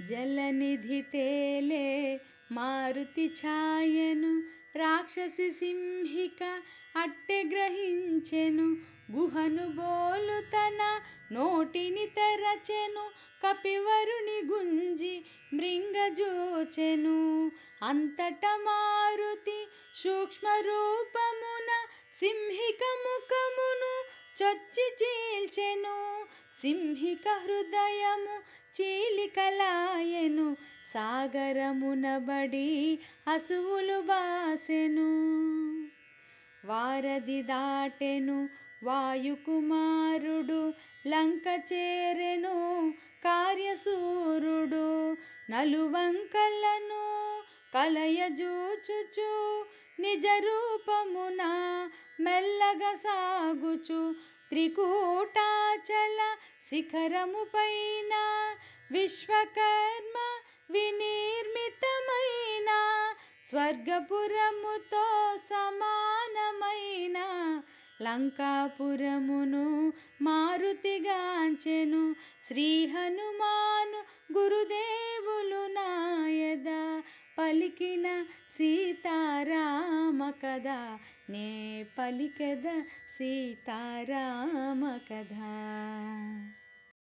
జలనిధి తేలే మారుతి ఛాయను రాక్షసి సింహిక అట్టె గ్రహించెను. గుహను బోలు తన నోటిని తెరచెను. కపివరుని గుంజి మృంగజూచెను. అంతట మారుతి సూక్ష్మ రూపమున సింహిక ముఖమును చొచ్చి చీల్చెను. సింహిక హృదయము చీలికలాయెను. సాగరమునబడి అసువులు బాసెను. వారధి దాటెను వాయుకుమారుడు. లంక చేరెను కార్యసూరుడు. నలువంకలను కలయజూచుచు నిజ రూపమున మెల్లగా సాగుచు. త్రికూటాచల శిఖరము పైన విశ్వకర్మ వినిర్మితమైన స్వర్గపురముతో సమానమైన లంకాపురమును మారుతిగాంచెను. శ్రీ హనుమాను గురుదేవులు నాయద పలికిన సీతారామ కథ నే పలికెద సీతారామ కథ.